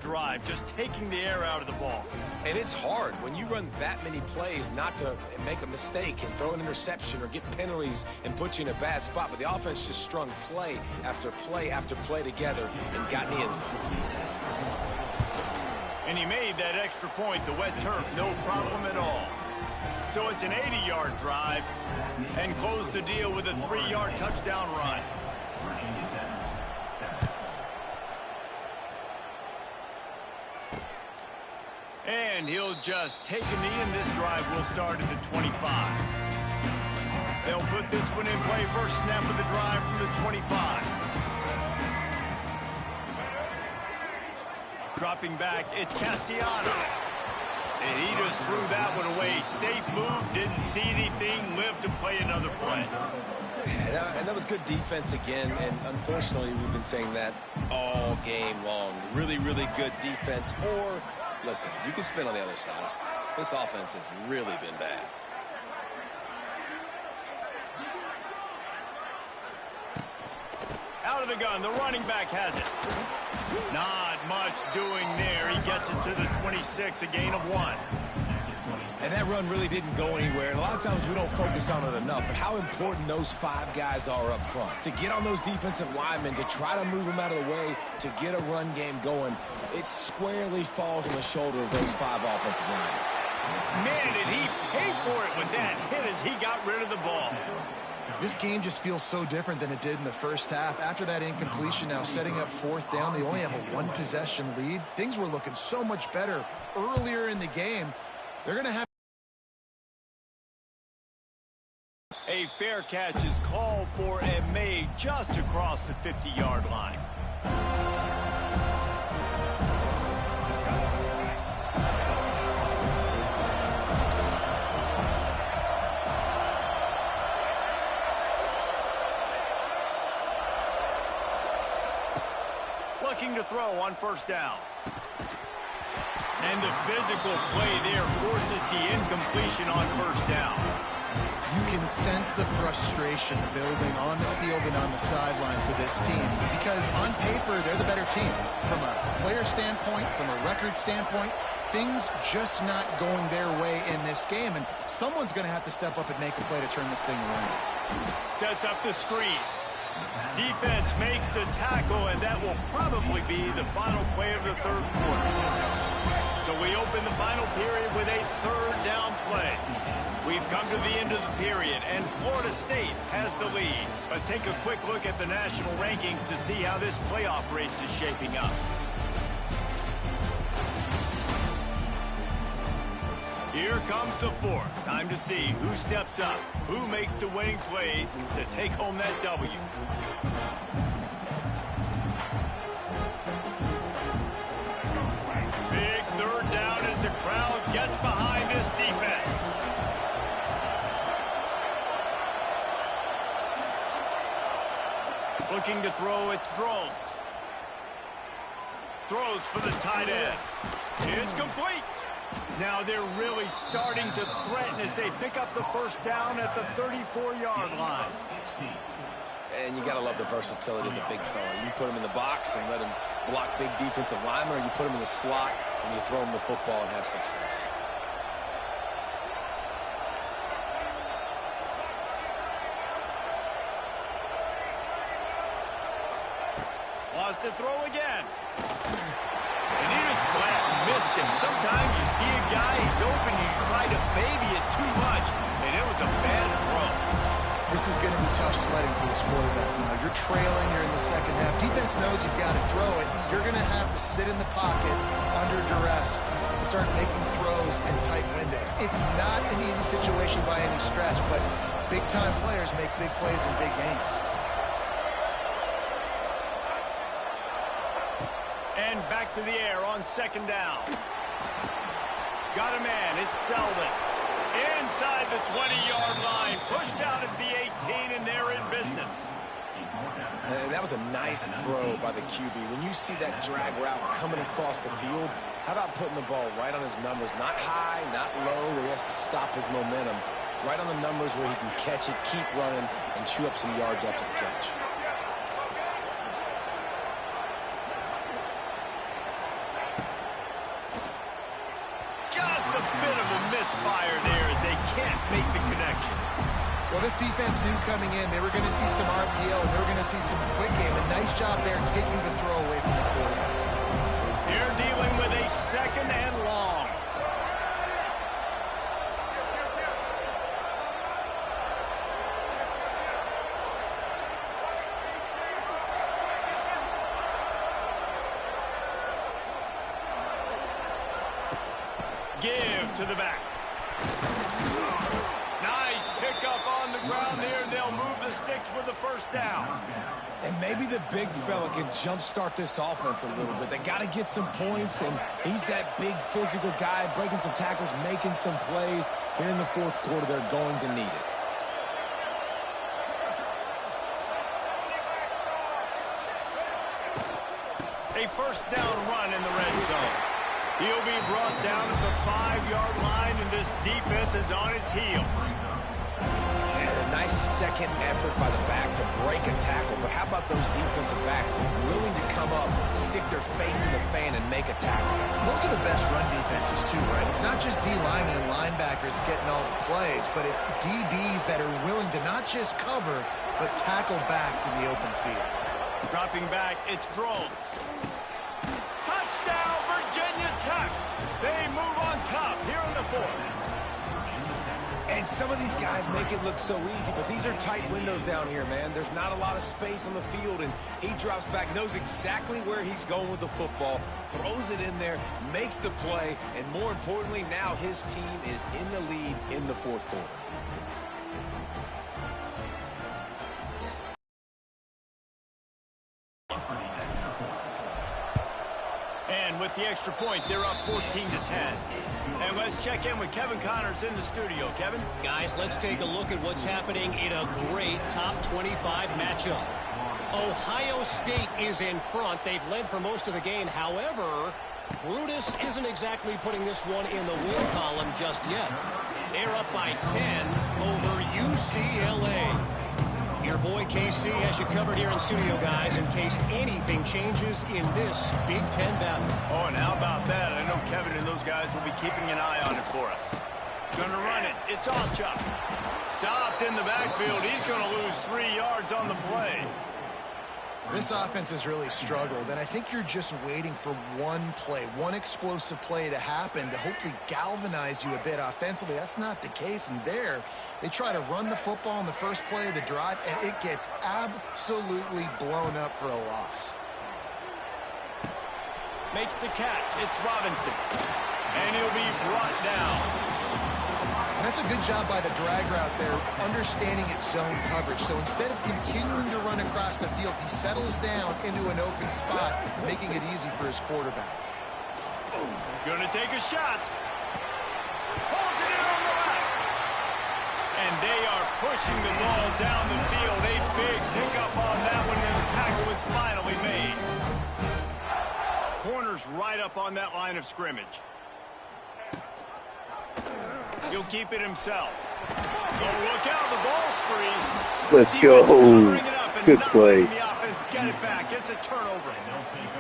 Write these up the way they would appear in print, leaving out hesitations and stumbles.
drive, just taking the air out of the ball. And it's hard when you run that many plays not to make a mistake and throw an interception or get penalties and put you in a bad spot. But the offense just strung play after play after play together and got in the end zone. And he made that extra point, the wet turf, no problem at all. So it's an 80-yard drive and close the deal with a 3-yard touchdown run. And he'll just take a knee, and this drive will start at the 25. They'll put this one in play. First snap of the drive from the 25. Dropping back, it's Castellanos. And he just threw that one away. Safe move, didn't see anything, lived to play another play. And that was good defense again, and unfortunately we've been saying that all game long. Really, really good defense. Or, listen, you can spin on the other side. This offense has really been bad. Out of the gun, the running back has it. Not much doing there. He gets it to the 26, a gain of 1. And that run really didn't go anywhere. And a lot of times we don't focus on it enough. But how important those 5 guys are up front. To get on those defensive linemen, to try to move them out of the way, to get a run game going, it squarely falls on the shoulder of those 5 offensive linemen. Man, did he pay for it with that hit as he got rid of the ball. This game just feels so different than it did in the first half. After that incompletion, now setting up 4th down, they only have a 1-possession lead. Things were looking so much better earlier in the game. They're going to have a fair catch is called for and made just across the 50-yard line. Looking to throw on 1st down. And the physical play there forces the incompletion on 1st down. You can sense the frustration building on the field and on the sideline for this team because on paper, they're the better team. From a player standpoint, from a record standpoint, things just not going their way in this game, and someone's going to have to step up and make a play to turn this thing around. Sets up the screen. Defense makes the tackle, and that will probably be the final play of the 3rd quarter. So we open the final period with a 3rd down play. We've come to the end of the period, and Florida State has the lead. Let's take a quick look at the national rankings to see how this playoff race is shaping up. Here comes the 4th. Time to see who steps up, who makes the winning plays to take home that W. Big 3rd down as the crowd gets behind this defense. Looking to throw, it's Drones. Throws for the tight end. It's complete. Now they're really starting to threaten as they pick up the 1st down at the 34-yard line. And you got to love the versatility of the big fella. You put him in the box and let him block big defensive linemen, or you put him in the slot and you throw him the football and have success. Lost to throw again. And he just flat missed him. Sometimes you see a guy, he's open, and you try to baby it too much, and it was a bad throw. This is going to be tough sledding for this quarterback now. You're trailing, you're in the 2nd half. Defense knows you've got to throw it. You're going to have to sit in the pocket under duress and start making throws in tight windows. It's not an easy situation by any stretch, but big-time players make big plays in big games. And back to the air on 2nd down. Got a man, it's Selden. Inside the 20-yard line, pushed out at the 18, and they're in business. And that was a nice throw by the QB. When you see that drag route coming across the field, how about putting the ball right on his numbers? Not high, not low, where he has to stop his momentum. Right on the numbers where he can catch it, keep running, and chew up some yards after the catch. Just a bit of a misfire there as they can't make the connection. Well, this defense knew coming in they were going to see some RPO and they were going to see some quick game. A nice job there taking the throw away from the quarterback. They're dealing with a 2nd and long. Give to the back. Nice pickup on the ground there. They'll move the sticks with the first down. And maybe the big fella can jumpstart this offense a little bit. They got to get some points, and he's that big physical guy, breaking some tackles, making some plays. Here in the 4th quarter, they're going to need it. A first down run in the red zone. He'll be brought down at the 5-yard line, and this defense is on its heels. And a nice second effort by the back to break a tackle. But how about those defensive backs willing to come up, stick their face in the fan, and make a tackle? Those are the best run defenses too, right? It's not just D linemen and linebackers getting all the plays, but it's DBs that are willing to not just cover, but tackle backs in the open field. Dropping back, it's Drones. Touchdown, Virginia Tech. They move on top here in the 4th. And some of these guys make it look so easy, but these are tight windows down here, man. There's not a lot of space on the field, and he drops back, knows exactly where he's going with the football, throws it in there, makes the play, and more importantly, now his team is in the lead in the 4th quarter. And with the extra point, they're up 14-10. And let's check in with Kevin Connors in the studio. Kevin? Guys, let's take a look at what's happening in a great top 25 matchup. Ohio State is in front. They've led for most of the game. However, Brutus isn't exactly putting this one in the win column just yet. They're up by 10 over UCLA. Your boy KC has you covered here in studio, guys, in case anything changes in this Big Ten battle. Oh, and how about that? I know Kevin and those guys will be keeping an eye on it for us. Gonna run it. It's off chop. Stopped in the backfield. He's gonna lose 3 yards on the play. This offense has really struggled, and I think you're just waiting for one play, one explosive play to happen to hopefully galvanize you a bit offensively. That's not the case, and there they try to run the football in the first play of the drive, and it gets absolutely blown up for a loss. Makes the catch. It's Robinson, and he'll be brought down. And that's a good job by the drag route there, understanding its zone coverage. So instead of continuing to run across the field, he settles down into an open spot, making it easy for his quarterback. Gonna take a shot. Holds it in on the left. And they are pushing the ball down the field. A big pickup on that one, and the tackle was finally made. Corner's right up on that line of scrimmage. He'll keep it himself. Oh, look out, the ball's free. Let's go. Good play. The offense get it back. It's a turnover.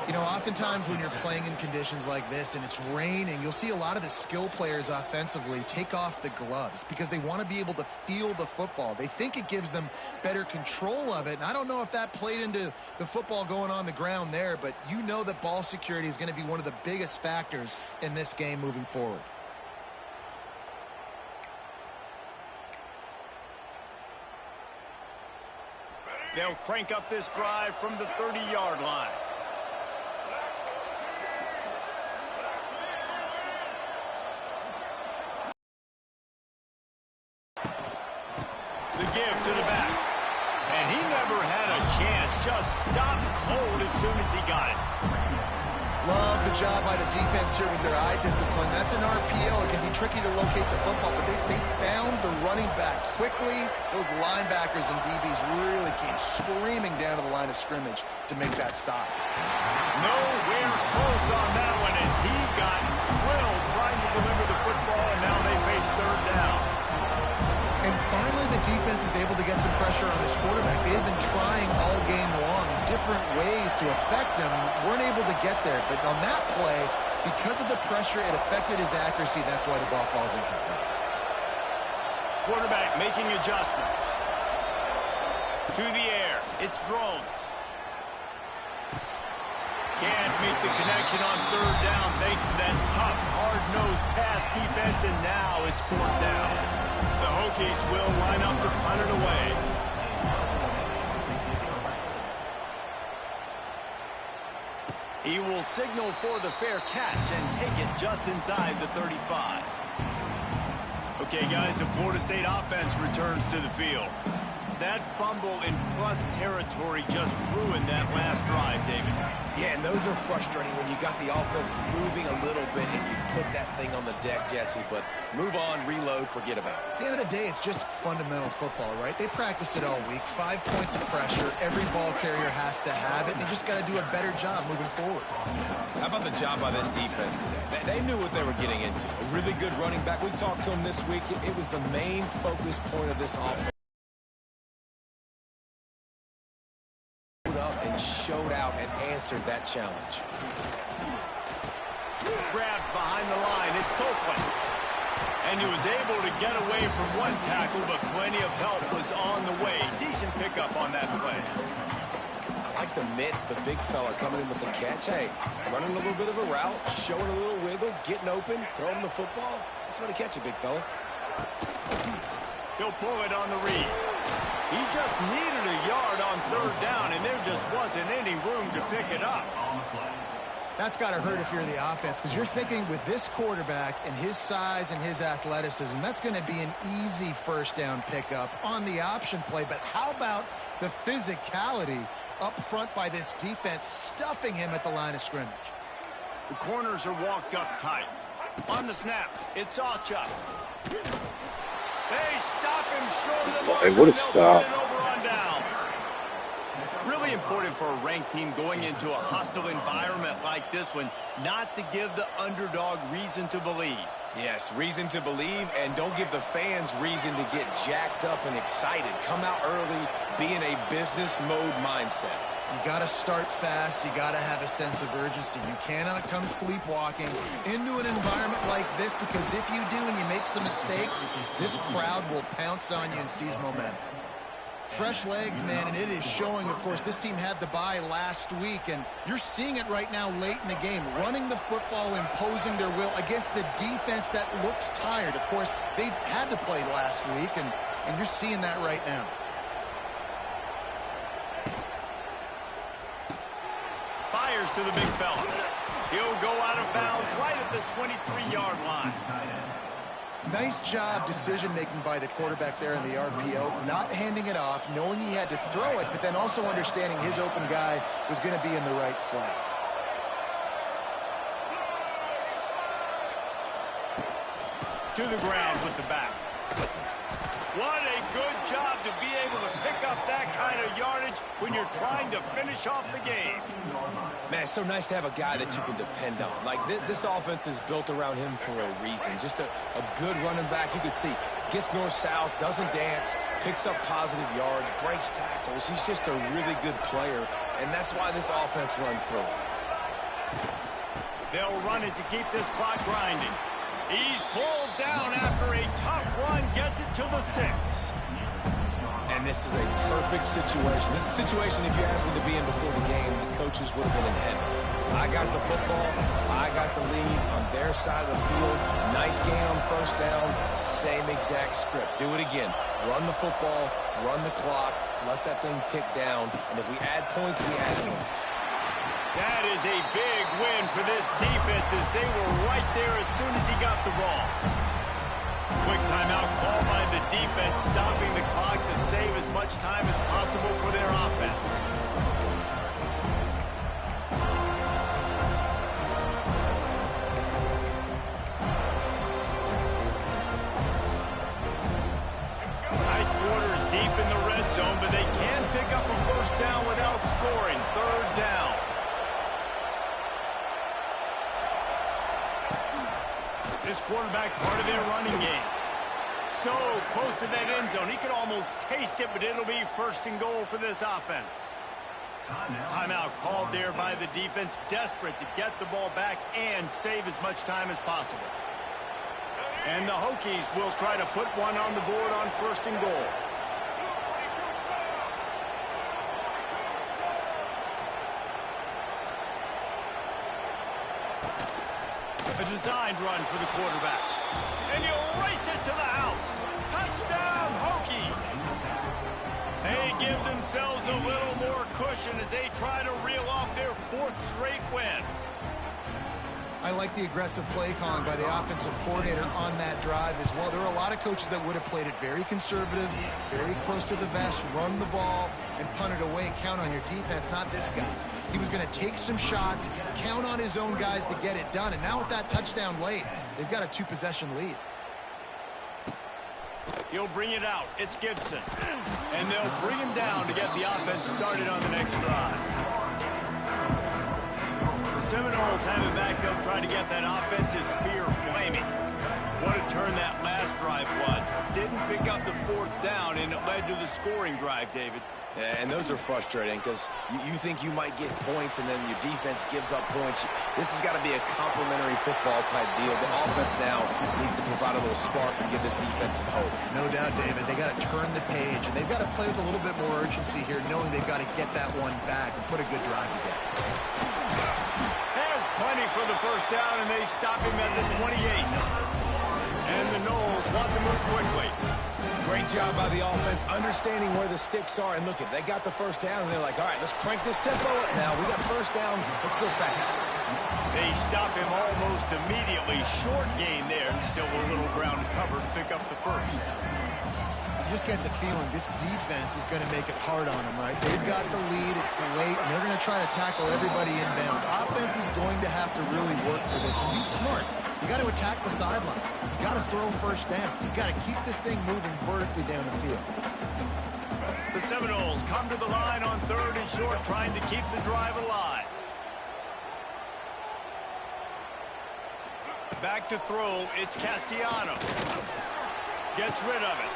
You know, oftentimes when you're playing in conditions like this and it's raining, you'll see a lot of the skill players offensively take off the gloves because they want to be able to feel the football. They think it gives them better control of it, and I don't know if that played into the football going on the ground there, but you know that ball security is going to be one of the biggest factors in this game moving forward. They'll crank up this drive from the 30-yard line. The give to the back. And he never had a chance. Just stopped cold as soon as he got it. Love the job by the defense here with their eye discipline. That's an RPO. It can be tricky to locate the football, but they found the running back quickly. Those linebackers and DBs really came screaming down to the line of scrimmage to make that stop. Nowhere close on that one as he got drilled trying to deliver the football, and now they face third down. And finally, the defense is able to get some pressure on this quarterback. They had been trying all game long different ways to affect him, weren't able to get there. But on that play, because of the that pressure. It affected his accuracy. That's why the ball falls incomplete. Quarterback making adjustments. To the air. It's Drones. Can't make the connection on third down thanks to that tough, hard-nosed pass defense, and now it's fourth down. The Hokies will line up to punt it away. He will signal for the fair catch and take it just inside the 35. Okay, guys, the Florida State offense returns to the field. That fumble in plus territory just ruined that last drive, David. Yeah, and those are frustrating when you got the offense moving a little bit and you put that thing on the deck, Jesse. But move on, reload, forget about it. At the end of the day, it's just fundamental football, right? They practice it all week. 5 points of pressure. Every ball carrier has to have it. They just got to do a better job moving forward. How about the job by this defense today? They knew what they were getting into. A really good running back. We talked to him this week. It was the main focus point of this offense. Showed out and answered that challenge. Grabbed behind the line. It's Copeland. And he was able to get away from one tackle, but plenty of help was on the way. Decent pickup on that play. I like the mitts, the big fella coming in with the catch. Hey, running a little bit of a route, showing a little wiggle, getting open, throwing the football. Somebody catch it, big fella. He'll pull it on the read. He just needed a yard on third down, and there just wasn't any room to pick it up. That's got to hurt if you're the offense, because you're thinking with this quarterback and his size and his athleticism, that's going to be an easy first down pickup on the option play. But how about the physicality up front by this defense, stuffing him at the line of scrimmage? The corners are walked up tight. On the snap, it's Alchuk. They stop him short of the mark. Hey, what a stop. Over on downs. Really important for a ranked team going into a hostile environment like this one, not to give the underdog reason to believe. Yes, reason to believe, and don't give the fans reason to get jacked up and excited. Come out early, be in a business mode mindset. You got to start fast. You got to have a sense of urgency. You cannot come sleepwalking into an environment like this, because if you do and you make some mistakes, this crowd will pounce on you and seize momentum. Fresh legs, man, and it is showing. Of course, this team had the bye last week, and you're seeing it right now late in the game. Running the football, imposing their will against the defense that looks tired. Of course, they had to play last week, and you're seeing that right now. Fires to the big fella. He'll go out of bounds right at the 23-yard line. Nice job decision-making by the quarterback there in the RPO, not handing it off, knowing he had to throw it, but then also understanding his open guy was going to be in the right flat. To the ground with the back. What a good job to be able to pick up that kind of yardage when you're trying to finish off the game. Man, it's so nice to have a guy that you can depend on. Like, this offense is built around him for a reason. Just a good running back. You can see, gets north-south, doesn't dance, picks up positive yards, breaks tackles. He's just a really good player, and that's why this offense runs through him. They'll run it to keep this clock grinding. He's pulled down after a tough run, gets it to the 6. And this is a perfect situation. This is a situation, if you asked me to be in before the game, the coaches would have been in heaven. I got the football. I got the lead on their side of the field. Nice gain on first down. Same exact script. Do it again. Run the football, run the clock, let that thing tick down. And if we add points, we add points. That is a big win for this defense, as they were right there as soon as he got the ball. Quick timeout call by the defense, stopping the clock to save as much time as possible for their offense. Tight quarters deep in the red zone, but they can pick up a first down without scoring. Third down. This quarterback part of their running game. So close to that end zone. He could almost taste it, but it'll be first and goal for this offense. Timeout called there by the defense, desperate to get the ball back and save as much time as possible. And the Hokies will try to put one on the board on 1st and goal. A designed run for the quarterback. And he'll race it to the house. Touchdown, Hokies! They give themselves a little more cushion as they try to reel off their 4th straight win. I like the aggressive play calling by the offensive coordinator on that drive as well. There are a lot of coaches that would have played it very conservative, very close to the vest, run the ball, and punt it away. Count on your defense, not this guy. He was going to take some shots, count on his own guys to get it done. And now with that touchdown late, they've got a 2-possession lead. He'll bring it out. It's Gibson. And they'll bring him down to get the offense started on the next drive. The Seminoles have it back. They'll try to get that offensive spear flaming. What a turn that last drive was. Didn't pick up the 4th down, and it led to the scoring drive, David. Yeah, and those are frustrating because you think you might get points and then your defense gives up points. This has got to be a complementary football type deal. The offense now needs to provide a little spark and give this defense some hope. No doubt, David. They got to turn the page, and they've got to play with a little bit more urgency here, knowing they've got to get that one back and put a good drive together. Has plenty for the 1st down, and they stop him at the 28. And the Noles want to move quickly. Great job by the offense, understanding where the sticks are. And look, they got the 1st down, and they're like, all right, let's crank this tempo up now. We got 1st down. Let's go fast. They stop him almost immediately. Short gain there, and still a little ground to cover to pick up the 1st. You just get the feeling this defense is going to make it hard on them, right? They've got the lead. It's late, and they're going to try to tackle everybody inbounds. Offense is going to have to really work for this and be smart. You got to attack the sidelines. You got to throw 1st down. You got to keep this thing moving vertically down the field. The Seminoles come to the line on 3rd and short, trying to keep the drive alive. Back to throw, it's Castellanos. Gets rid of it.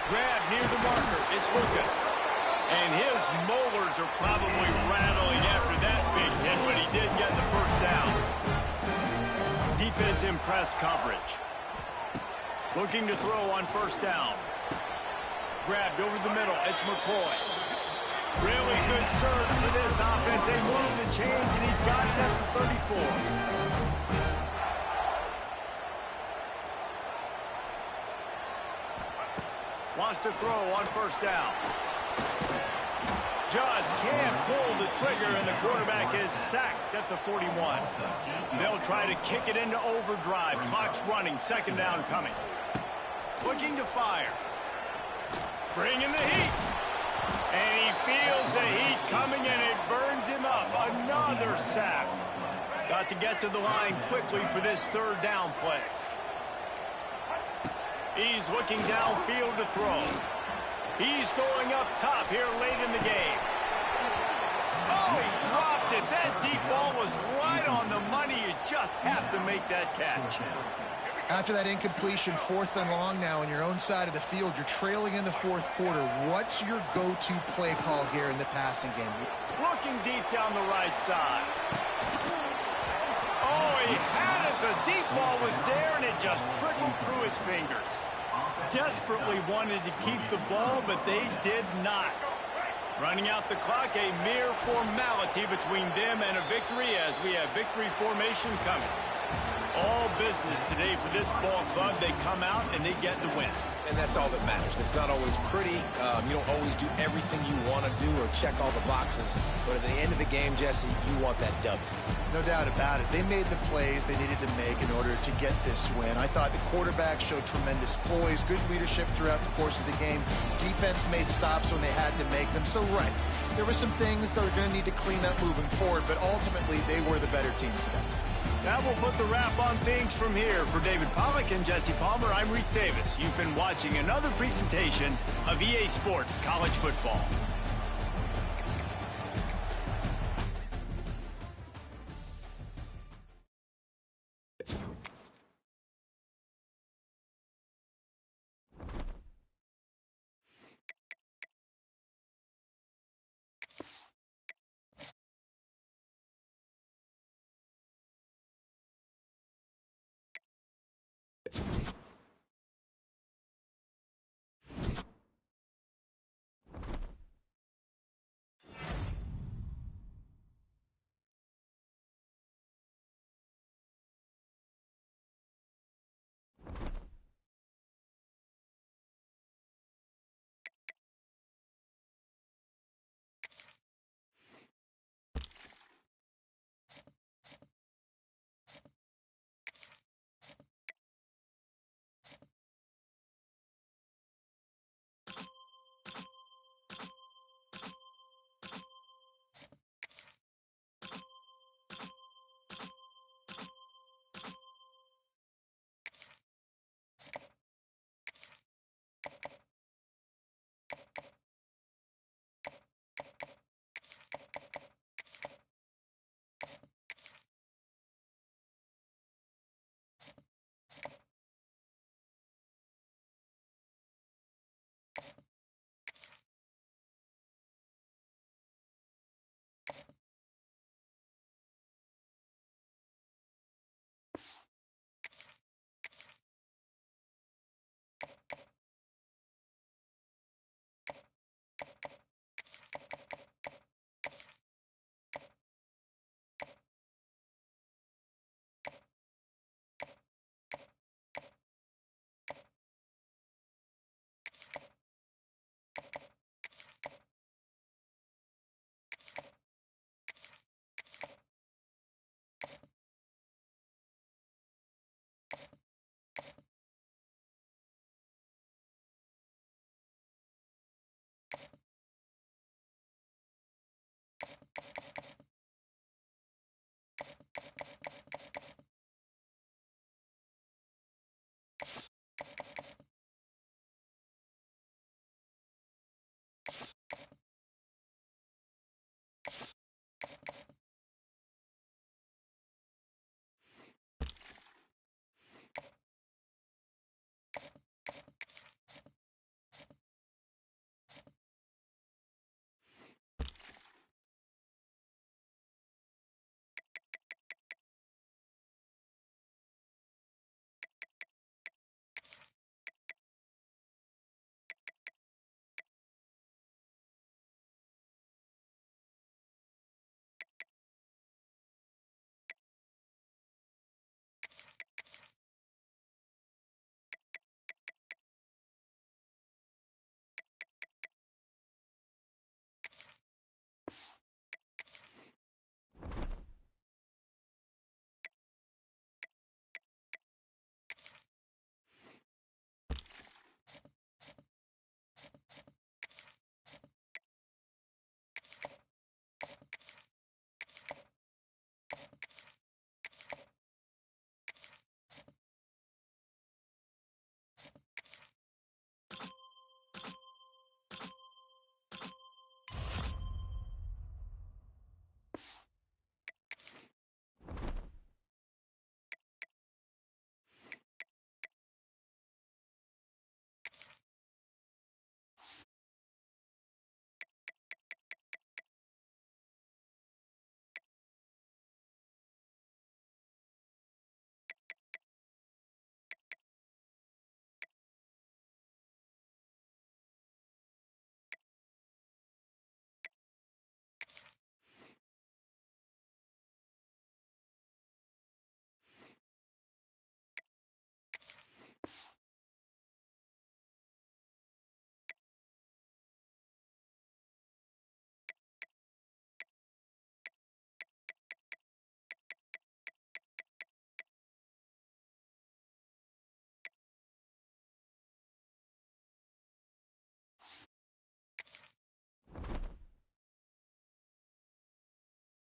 Grab near the marker, it's Lucas. And his molars are probably rattling after that big hit, but he did get the 1st down. Defense in press coverage. Looking to throw on 1st down. Grabbed over the middle, it's McCoy. Really good surge for this offense. They move the chains, and he's got it at the 34. Wants to throw on 1st down. Just can't pull the trigger, and the quarterback is sacked at the 41. They'll try to kick it into overdrive. Clock's running. 2nd down coming. Looking to fire. Bringing the heat. And he feels the heat coming, and it burns him up. Another sack. Got to get to the line quickly for this 3rd down play. He's looking downfield to throw. He's going up top here late in the game. Oh, he dropped it. That deep ball was right on the money. You just have to make that catch. After that incompletion, 4th and long now on your own side of the field, you're trailing in the 4th quarter. What's your go-to play call here in the passing game? Looking deep down the right side. Oh, he had it. The deep ball was there, and it just trickled through his fingers. Desperately wanted to keep the ball, but they did not. Running out the clock, a mere formality between them and a victory as we have victory formation coming. All business today for this ball club. They come out and they get the win. And that's all that matters. It's not always pretty. You don't always do everything you want to do or check all the boxes. But at the end of the game, Jesse, you want that W. No doubt about it. They made the plays they needed to make in order to get this win. I thought the quarterback showed tremendous poise, good leadership throughout the course of the game. Defense made stops when they had to make them. So, right, there were some things that are going to need to clean up moving forward, but ultimately they were the better team today. That will put the wrap on things from here. For David Pollack and Jesse Palmer, I'm Reese Davis. You've been watching another presentation of EA Sports College Football.